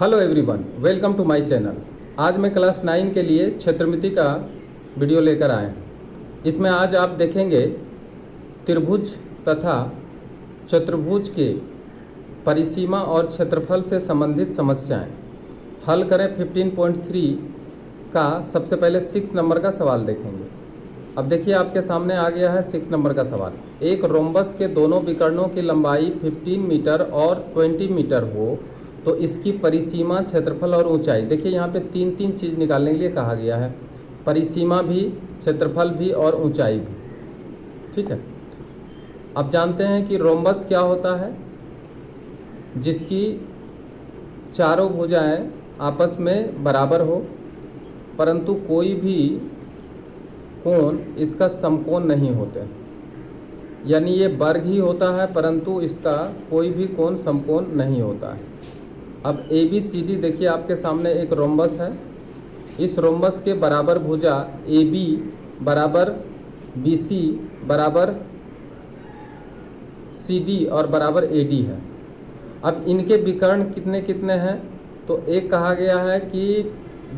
Hello everyone, welcome to my channel. आज मैं class 9 के लिए क्षेत्रमिति का वीडियो लेकर आए हैं। इसमें आज आप देखेंगे त्रिभुज तथा चतुर्भुज के परिसीमा और क्षेत्रफल से संबंधित समस्याएं हल करें। 15.3 का सबसे पहले 6 नंबर का सवाल देखेंगे। अब देखिए आपके सामने आ गया है 6 नंबर का सवाल। एक रोम्बस के दोनों विकर्णों की लंबाई 15 मीटर और 20 मीटर हो तो इसकी परिसीमा, क्षेत्रफल और ऊंचाई। देखिए यहाँ पे तीन चीज़ निकालने के लिए कहा गया है, परिसीमा भी, क्षेत्रफल भी और ऊंचाई भी। ठीक है, अब जानते हैं कि रोम्बस क्या होता है, जिसकी चारों भुजाएं आपस में बराबर हो परंतु कोई भी कोण इसका समकोण नहीं होते, यानी ये वर्ग ही होता है परंतु इसका कोई भी कोण समकोण नहीं होता है। अब ABCD देखिए आपके सामने एक रोम्बस है। इस रोम्बस के बराबर भुजा AB बराबर BC बराबर CD और बराबर AD है। अब इनके विकर्ण कितने कितने हैं, तो एक कहा गया है कि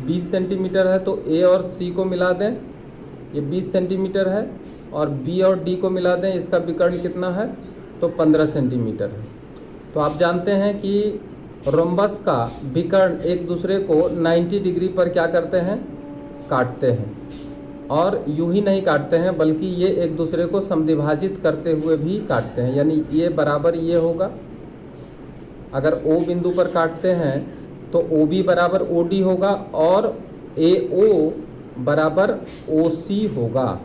20 सेंटीमीटर है तो A और C को मिला दें, ये 20 सेंटीमीटर है, और B और D को मिला दें, इसका विकर्ण कितना है तो 15 सेंटीमीटर है। तो आप जानते हैं कि रोम्बस का विकर्ण एक दूसरे को 90 डिग्री पर क्या करते हैं, काटते हैं, और यूं ही नहीं काटते हैं बल्कि ये एक दूसरे को समद्विभाजित करते हुए भी काटते हैं। यानी ये बराबर ये होगा, अगर O बिंदु पर काटते हैं तो OB बराबर OD होगा और AO बराबर OC होगा।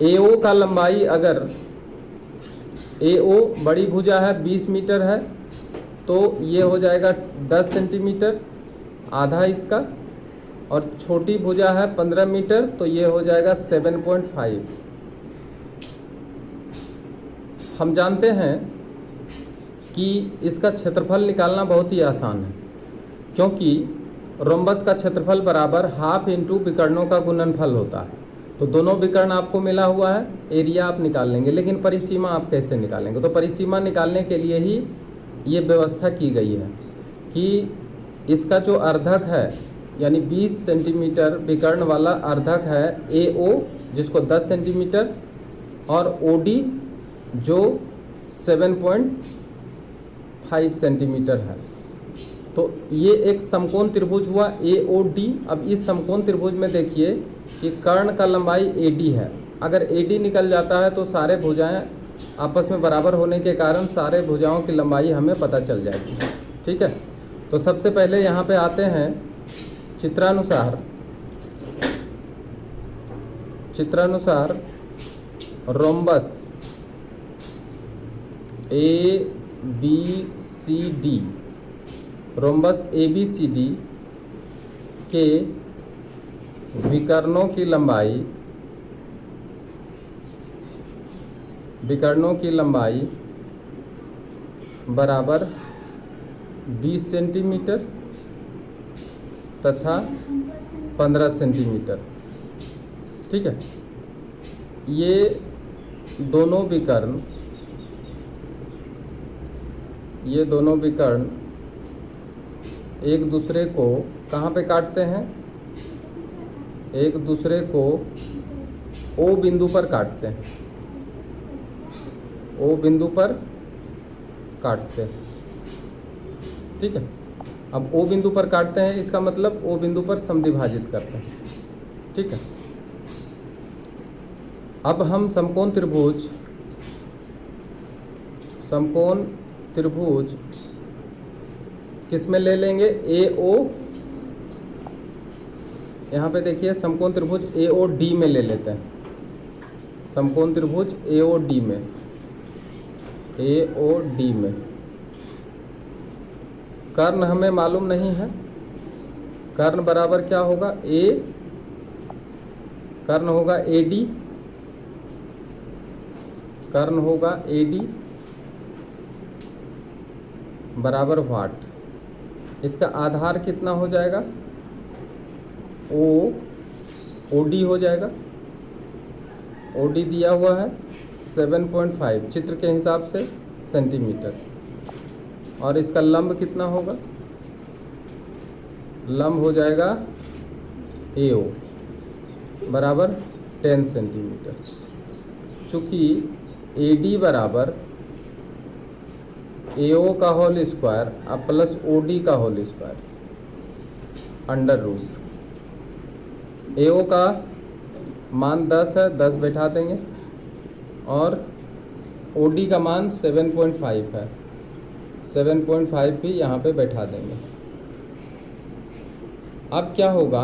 AO का लंबाई, अगर AO बड़ी भुजा है 20 मीटर है तो ये हो जाएगा 10 सेंटीमीटर आधा इसका, और छोटी भुजा है 15 मीटर तो ये हो जाएगा 7.5। हम जानते हैं कि इसका क्षेत्रफल निकालना बहुत ही आसान है, क्योंकि रोम्बस का क्षेत्रफल बराबर हाफ इंटू विकर्णों का गुणनफल होता है। तो दोनों विकर्ण आपको मिला हुआ है, एरिया आप निकाल लेंगे, लेकिन परिसीमा आप कैसे निकालेंगे? तो परिसीमा निकालने के लिए ही ये व्यवस्था की गई है कि इसका जो अर्धक है, यानी 20 सेंटीमीटर विकर्ण वाला अर्धक है AO, जिसको 10 सेंटीमीटर, और OD जो 7.5 सेंटीमीटर है। तो ये एक समकोण त्रिभुज हुआ AOD। अब इस समकोण त्रिभुज में देखिए कि कर्ण का लंबाई AD है। अगर AD निकल जाता है तो सारे भुजाएं आपस में बराबर होने के कारण सारे भुजाओं की लंबाई हमें पता चल जाएगी। ठीक है, तो सबसे पहले यहाँ पे आते हैं चित्रानुसार रोम्बस ABCD, रोम्बस ABCD के विकर्णों की लंबाई बराबर 20 सेंटीमीटर तथा 15 सेंटीमीटर। ठीक है, ये दोनों विकर्ण एक दूसरे को कहाँ पे काटते हैं? एक दूसरे को O बिंदु पर काटते हैं, O बिंदु पर काटते हैं। ठीक है, अब O बिंदु पर काटते हैं, इसका मतलब O बिंदु पर समद्विभाजित करते हैं। ठीक है, अब हम समकोण त्रिभुज किस में ले लेंगे? AO, यहाँ पे देखिए समकोण त्रिभुज AOD में ले लेते हैं। समकोण त्रिभुज AOD में कर्ण हमें मालूम नहीं है। कर्ण बराबर क्या होगा? कर्ण होगा AD, कर्ण होगा AD बराबर व्हाट? इसका आधार कितना हो जाएगा? OD हो जाएगा। OD दिया हुआ है 7.5 चित्र के हिसाब से सेंटीमीटर, और इसका लंब कितना होगा लंब हो जाएगा AO बराबर 10 सेंटीमीटर। चूँकि AD बराबर AO का होल स्क्वायर अब प्लस OD का whole square under root. AO का मान 10 है, 10 बैठा देंगे और OD का मान 7.5 है, 7.5 भी यहाँ पे बैठा देंगे। अब क्या होगा,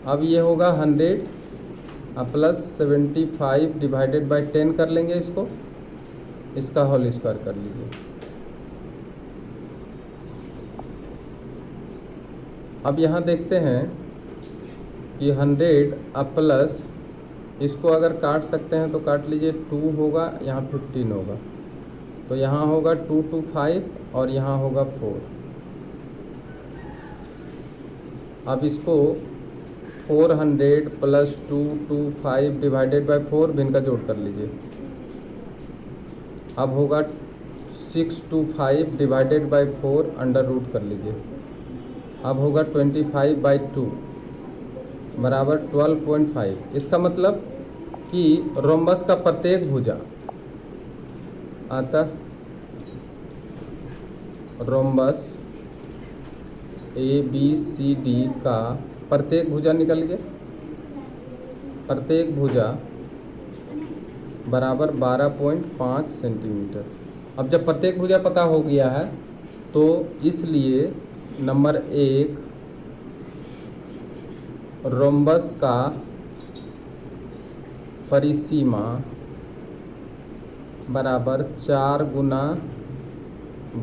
अब ये होगा 100 प्लस 75 डिवाइडेड बाय 10 कर लेंगे इसको, इसका होल स्क्वायर कर लीजिए। अब यहाँ देखते हैं कि 100 प्लस इसको अगर काट सकते हैं तो काट लीजिए, 2 होगा यहाँ 15 होगा, तो यहाँ होगा 2 to 5 और यहाँ होगा 4। अब इसको 400 प्लस 2 to 5 डिवाइडेड बाय 4 भी इनका जोड़ कर लीजिए। अब होगा 6 to 5 divided by 4 under root कर लीजिए। अब होगा 25/2 बराबर 12.5। इसका मतलब कि रोम्बस का प्रत्येक भुजा अतः रोम्बस ABCD का प्रत्येक भुजा निकल गया, प्रत्येक भुजा बराबर 12.5 सेंटीमीटर। अब जब प्रत्येक भुजा पता हो गया है तो इसलिए नंबर 1 रोम्बस का परिसीमा बराबर 4 गुना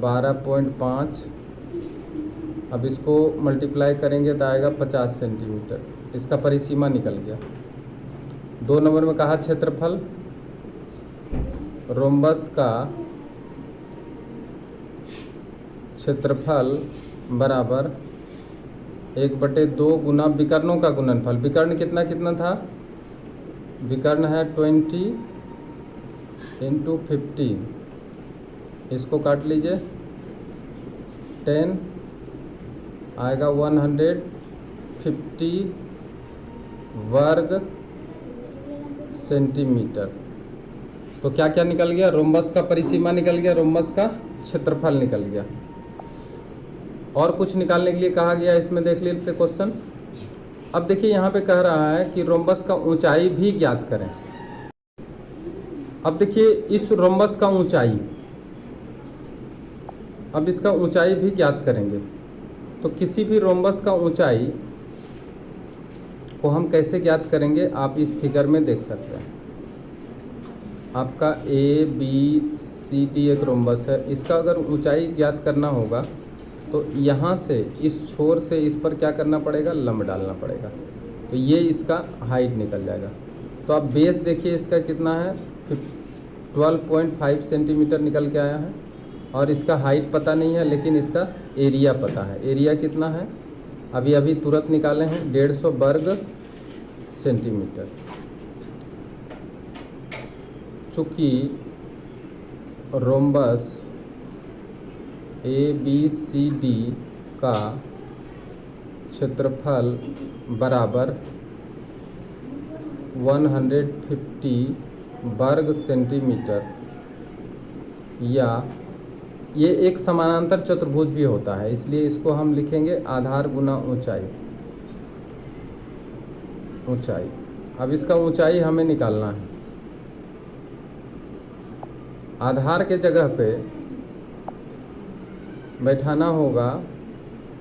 12.5। अब इसको मल्टीप्लाई करेंगे तो आएगा 50 सेंटीमीटर, इसका परिसीमा निकल गया। 2 नंबर में कहा क्षेत्रफल, रोम्बस का क्षेत्रफल बराबर 1/2 गुना विकर्णों का गुणनफल। विकर्ण कितना कितना था, विकर्ण है 20 × 15, इसको काट लीजिए 10 आएगा 150 वर्ग सेंटीमीटर। तो क्या क्या निकल गया, रोम्बस का परिसीमा निकल गया, रोम्बस का क्षेत्रफल निकल गया। और कुछ निकालने के लिए कहा गया, इसमें देख लीजिए क्वेश्चन। अब देखिए यहाँ पे कह रहा है कि रोम्बस का ऊंचाई भी ज्ञात करें। अब देखिए इस रोम्बस का ऊंचाई, अब इसका ऊंचाई भी ज्ञात करेंगे। तो किसी भी रोम्बस का ऊंचाई को हम कैसे ज्ञात करेंगे, आप इस फिगर में देख सकते हैं। आपका ABCD एक रोम्बस है, इसका अगर ऊंचाई ज्ञात करना होगा तो यहाँ से इस छोर से इस पर क्या करना पड़ेगा, लंब डालना पड़ेगा, तो ये इसका हाइट निकल जाएगा। तो आप बेस देखिए इसका कितना है, 12.5 सेंटीमीटर निकल के आया है। और इसका हाइट पता नहीं है लेकिन इसका एरिया पता है। एरिया कितना है, अभी अभी तुरंत निकाले हैं, 150 वर्ग सेंटीमीटर। चूँकि रोम्बस ABCD का क्षेत्रफल बराबर 150 वर्ग सेंटीमीटर, या ये एक समानांतर चतुर्भुज भी होता है, इसलिए इसको हम लिखेंगे आधार गुना ऊंचाई। ऊंचाई, अब इसका ऊंचाई हमें निकालना है। आधार के जगह पे बैठाना होगा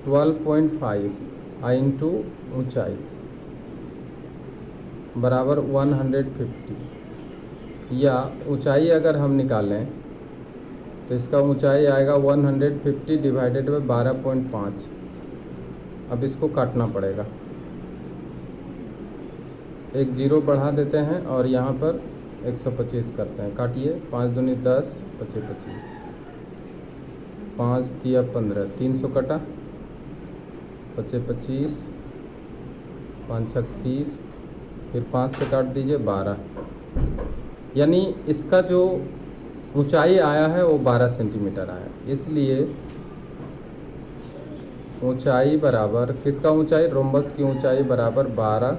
12.5 इंटू ऊंचाई बराबर 150, या ऊंचाई अगर हम निकालें तो इसका ऊंचाई आएगा 150 डिवाइडेड बाय 12.5। अब इसको काटना पड़ेगा, एक जीरो बढ़ा देते हैं और यहाँ पर 125 करते हैं। काटिए, 5 दूनी 10, 25 25, 5 दिया 15, 300 कटा, 25 25, 5 6 30, फिर 5 से काट दीजिए 12, यानी इसका जो ऊंचाई आया है वो 12 सेंटीमीटर आया। इसलिए ऊंचाई बराबर, किसका ऊंचाई, रोम्बस की ऊंचाई बराबर 12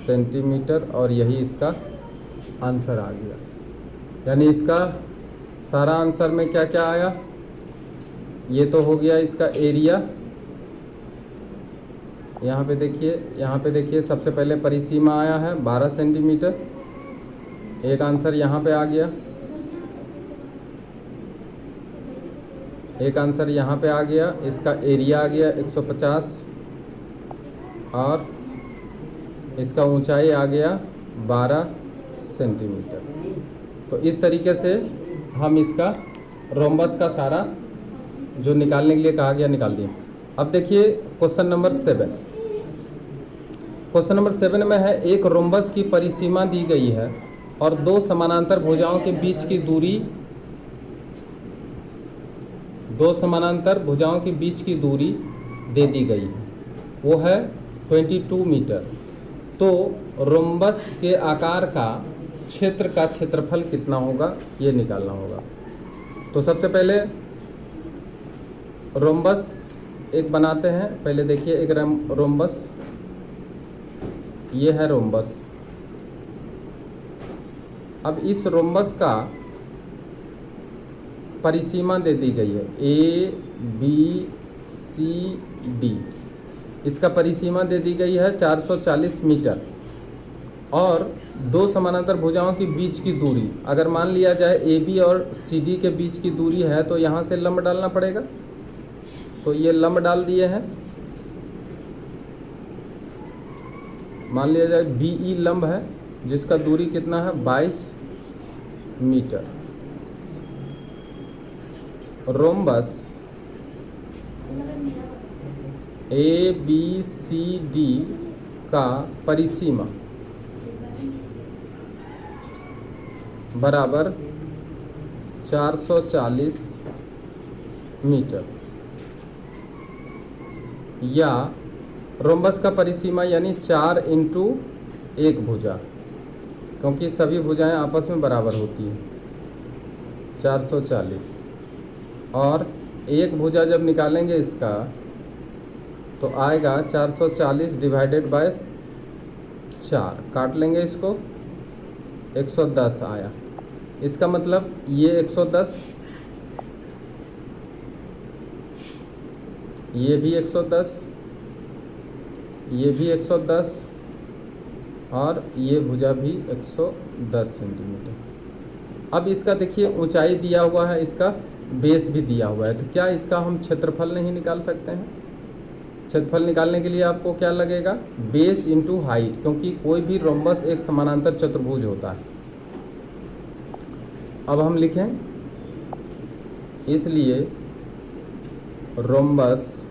सेंटीमीटर, और यही इसका आंसर आ गया। यानी इसका सारा आंसर में क्या क्या आया, ये तो हो गया इसका एरिया। यहाँ पे देखिए सबसे पहले परिसीमा आया है 12 सेंटीमीटर, एक आंसर यहाँ पे आ गया, एक आंसर यहाँ पे आ गया, इसका एरिया आ गया 150, और इसका ऊंचाई आ गया 12 सेंटीमीटर। तो इस तरीके से हम इसका रोम्बस का सारा जो निकालने के लिए कहा गया निकाल दिए। अब देखिए क्वेश्चन नंबर 7। क्वेश्चन नंबर 7 में है, एक रोम्बस की परिसीमा दी गई है और दो समानांतर भुजाओं के बीच की दूरी, दो समानांतर भुजाओं के बीच की दूरी दे दी गई है, वो है 22 मीटर। तो रोम्बस के आकार का क्षेत्र का क्षेत्रफल कितना होगा, ये निकालना होगा। तो सबसे पहले रोम्बस एक बनाते हैं। पहले देखिए एक रोम्बस, ये है रोम्बस। अब इस रोम्बस का परिसीमा दे दी गई है A B C D, इसका परिसीमा दे दी गई है 440 मीटर, और दो समानांतर भुजाओं के बीच की दूरी, अगर मान लिया जाए AB और CD के बीच की दूरी है तो यहाँ से लंब डालना पड़ेगा। तो ये लंब डाल दिए हैं, मान लिया जाए BE लंब है जिसका दूरी कितना है 22 मीटर। रोम्बस ABCD का परिसीमा बराबर 440 मीटर, या रोम्बस का परिसीमा यानी 4 इंटू 1 भुजा, क्योंकि सभी भुजाएं आपस में बराबर होती हैं 440, और एक भुजा जब निकालेंगे इसका तो आएगा 440 डिवाइडेड बाय 4, काट लेंगे इसको, 110 आया। इसका मतलब ये 110, ये भी 110, ये भी 110, और ये भुजा भी 110 सेंटीमीटर। अब इसका देखिए ऊंचाई दिया हुआ है, इसका बेस भी दिया हुआ है, तो क्या इसका हम क्षेत्रफल नहीं निकाल सकते हैं? क्षेत्रफल निकालने के लिए आपको क्या लगेगा, बेस इंटू हाइट, क्योंकि कोई भी रोम्बस एक समानांतर चतुर्भुज होता है। अब हम लिखें, इसलिए रोम्बस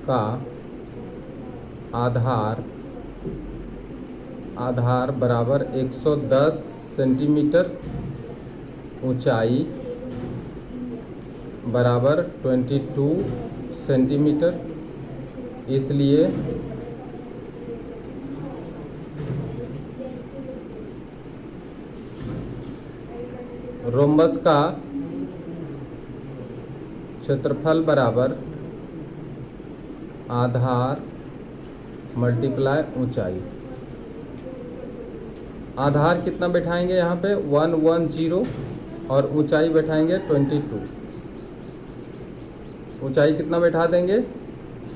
का आधार बराबर 110 सेंटीमीटर, ऊंचाई बराबर 22 सेंटीमीटर, इसलिए रोम्बस का क्षेत्रफल बराबर आधार मल्टीप्लाई ऊंचाई। आधार कितना बैठाएंगे यहाँ पे 110, और ऊंचाई बैठाएंगे 22। ऊंचाई कितना बैठा देंगे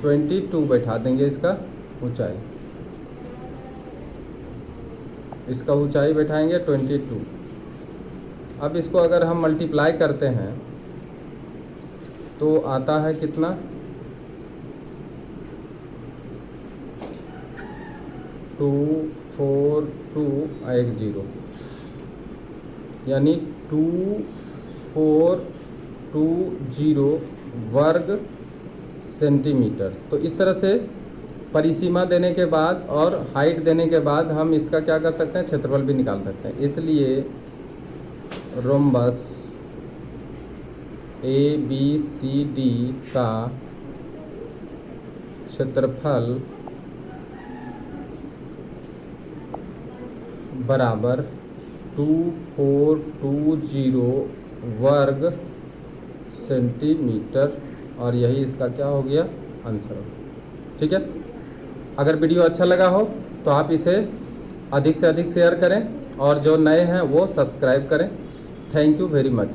22 बैठा देंगे, इसका ऊंचाई, इसका ऊंचाई बैठाएंगे 22। अब इसको अगर हम मल्टीप्लाई करते हैं तो आता है कितना, 24210, यानी 2420 वर्ग सेंटीमीटर। तो इस तरह से परिसीमा देने के बाद और हाइट देने के बाद हम इसका क्या कर सकते हैं, क्षेत्रफल भी निकाल सकते हैं। इसलिए रोम्बस ABCD का क्षेत्रफल बराबर 2420 वर्ग सेंटीमीटर, और यही इसका क्या हो गया, आंसर हो। ठीक है, अगर वीडियो अच्छा लगा हो तो आप इसे अधिक से अधिक शेयर करें और जो नए हैं वो सब्सक्राइब करें। Thank you very much.